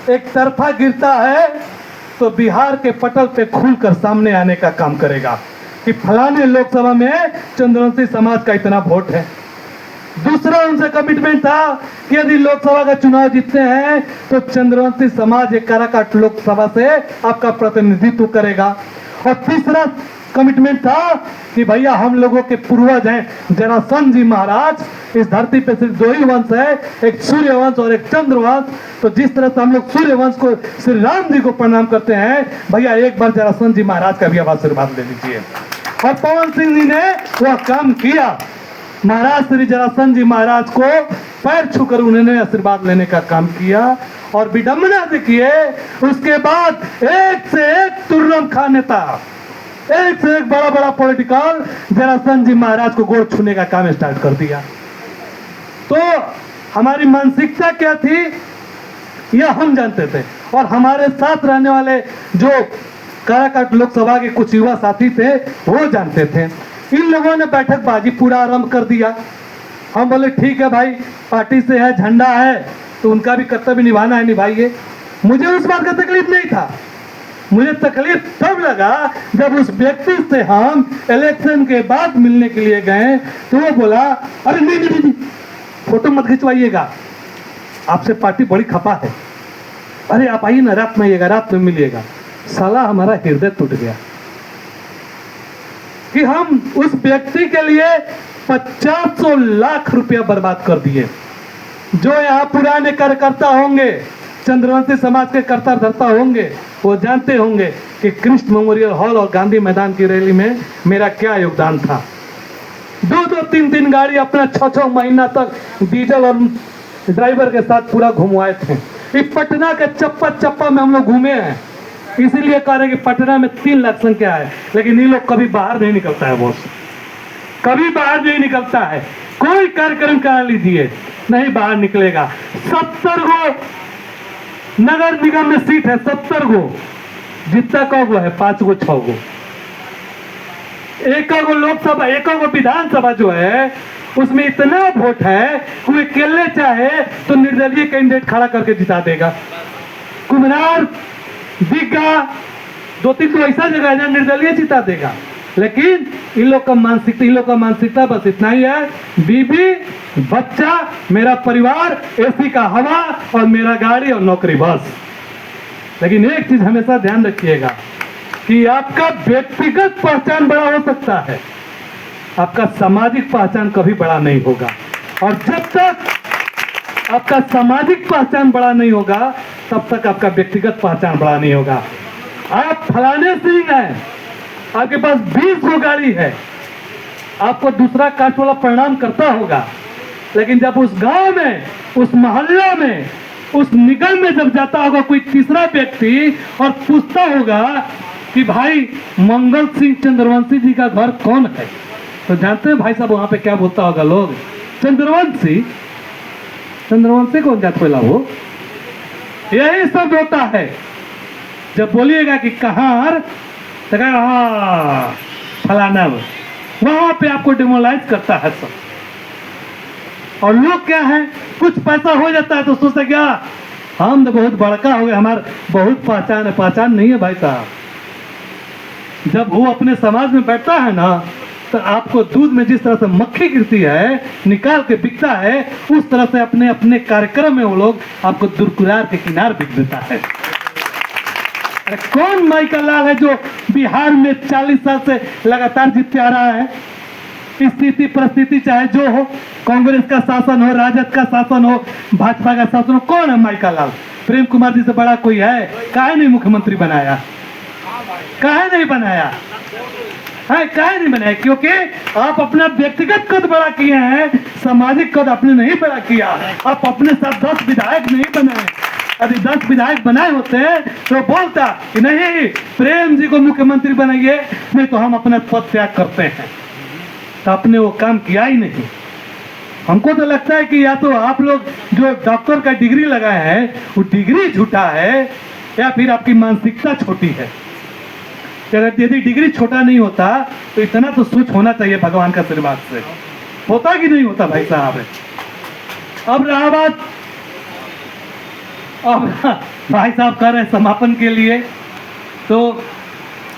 एक तरफा गिरता है तो बिहार के पटल पे खुलकर सामने आने का काम करेगा कि फलाने लोकसभा में चंद्रवंशी समाज का इतना वोट है। दूसरा उनसे कमिटमेंट था कि यदि लोकसभा का चुनाव जीतते हैं तो चंद्रवंशी समाज एक काराकाट लोकसभा से आपका प्रतिनिधित्व करेगा। और तीसरा कमिटमेंट था कि भैया हम लोगों के पूर्वज हैं जरासंध जी महाराज, इस धरती पे सिर्फ दो ही वंश है, एक सूर्यवंश और एक चंद्रवंश। तो जिस तरह से हम लोग सूर्यवंश को श्री राम जी को प्रणाम करते हैं, भैया एक बार जरासंध जी महाराज का भी आशीर्वाद ले लीजिए। और पवन सिंह जी ने वह काम किया। महाराज श्री जरासंध जी महाराज को पैर छूकर उन्होंने आशीर्वाद लेने का काम किया और विडंबना देखिए, उसके बाद एक से एक तुर्रम खां नेता, एक से एक बड़ा बड़ा पॉलिटिकल जरासंध जी महाराज को गोड़ छूने का काम स्टार्ट कर दिया। तो हमारी मानसिकता क्या थी यह हम जानते थे, और हमारे साथ रहने वाले जो काराकाट लोकसभा के कुछ युवा साथी थे वो जानते थे। इन लोगों ने बैठकबाजी पूरा आरंभ कर दिया। हम बोले ठीक है भाई, पार्टी से है, झंडा है तो उनका भी कर्तव्य निभाना है, निभाइए। मुझे उस बात का तकलीफ नहीं था, मुझे तकलीफ तब लगा जब उस व्यक्ति से हम इलेक्शन के बाद मिलने के लिए गए तो वो बोला अरे नहीं नहीं नहीं, फोटो मत खिंचवाइएगा, आपसे पार्टी बड़ी खपा है, अरे आप आइए ना, रात में आइएगा, रात में मिलिएगा। साला हमारा हृदय टूट गया कि हम उस व्यक्ति के लिए 500 लाख रुपया बर्बाद कर दिए। जो यहाँ पुराने कार्यकर्ता होंगे, चंद्रवंशी समाज के कर्ता धर्ता होंगे, वो जानते होंगे कि कृष्ण मेमोरियल हॉल और गांधी मैदान की रैली में मेरा क्या योगदान था। 2-2, 3-3 गाड़ी अपना 6-6 महीना तक डीजल और ड्राइवर के साथ पूरा घुमवाए थे। इस पटना के चप्पा चप्पा में हम लोग घूमे हैं, इसीलिए कह रहे हैं कि पटना में 3 लाख संख्या है, लेकिन ये लोग कभी बाहर नहीं निकलता है, बॉस कभी बाहर नहीं निकलता है। कोई कार्यक्रम करा लीजिए नहीं बाहर निकलेगा। 70 गो नगर निगम में सीट है, 70 गो, जितना कौगो है 5 गो 6 गो, एक गो लोकसभा, एक गो विधानसभा जो है उसमें इतना वोट है कोई अकेले चाहे तो निर्दलीय कैंडिडेट खड़ा करके जिता देगा। कुम्हरार, दीघा, 2-3 तो ऐसा जगह है जहाँ निर्दलीय जिता देगा। लेकिन इन लोग का मानसिकता बस इतना ही है, बीबी बच्चा, मेरा परिवार, एसी का हवा और मेरा गाड़ी और नौकरी, बस। लेकिन एक चीज हमेशा ध्यान रखिएगा कि आपका व्यक्तिगत पहचान बड़ा हो सकता है, आपका सामाजिक पहचान कभी बड़ा नहीं होगा। और जब तक आपका सामाजिक पहचान बड़ा नहीं होगा तब तक आपका व्यक्तिगत पहचान बड़ा नहीं होगा। आप फलाने सिंह हैं, आपके पास 20 गो गाड़ी है, आपको दूसरा कास्ट वाला प्रणाम करता होगा, लेकिन जब उस गांव में, उस मोहल्ला में, उस निगम में जब जाता होगा कोई तीसरा व्यक्ति और पूछता होगा कि भाई मंगल सिंह चंद्रवंशी जी का घर कौन है, तो जानते हैं भाई साहब वहां पे क्या बोलता होगा लोग, चंद्रवंशी। चंद्रवंशी कौन जात पहला हो, यही सब होता है। जब बोलिएगा कि कहाँ, तो हाँ फलाना, वहां पे आपको डिमोलाइज करता है सब। और लोग क्या है, कुछ पैसा हो जाता है तो सोचते क्या हम तो बहुत बड़का हो गए, हमारा बहुत पहचान है। पहचान नहीं है भाई साहब। जब वो अपने समाज में बैठता है ना तो आपको दूध में जिस तरह से मक्खी गिरती है निकाल के बिकता है, उस तरह से अपने अपने कार्यक्रम में वो लोग आपको दुर्कुरार के किनार बिक देता है। अरे कौन माइकल लाल है जो बिहार में 40 साल से लगातार जीतते आ रहा है। स्थिति परिस्थिति चाहे जो हो, कांग्रेस का शासन हो, राजद का शासन हो, भाजपा का शासन हो, कौन है माइकल लाल? प्रेम कुमार जी से बड़ा कोई है? काहे नहीं मुख्यमंत्री बनाया, काहे नहीं बनाया है, काहे नहीं बनाया? क्योंकि आप अपना व्यक्तिगत कद बड़ा किए हैं, सामाजिक कद आपने नहीं बड़ा किया। आप अपने साथ 10 विधायक नहीं बनाए। यदि 10 विधायक बनाए होते तो बोलता कि नहीं प्रेम जी को मुख्यमंत्री बनाइए, नहीं तो हम अपना पद त्याग करते हैं। तो आपने वो काम किया ही नहीं। हमको तो लगता है कि या तो आप लोग जो डॉक्टर का डिग्री लगाए हैं वो डिग्री झूठा है, या फिर आपकी मानसिकता छोटी है। अगर यदि डिग्री छोटा नहीं होता तो इतना तो सोच होना चाहिए भगवान का आशीर्वाद से। होता कि नहीं होता भाई साहब? अब रहा बात अब भाई साहब कर रहे हैं समापन के लिए, तो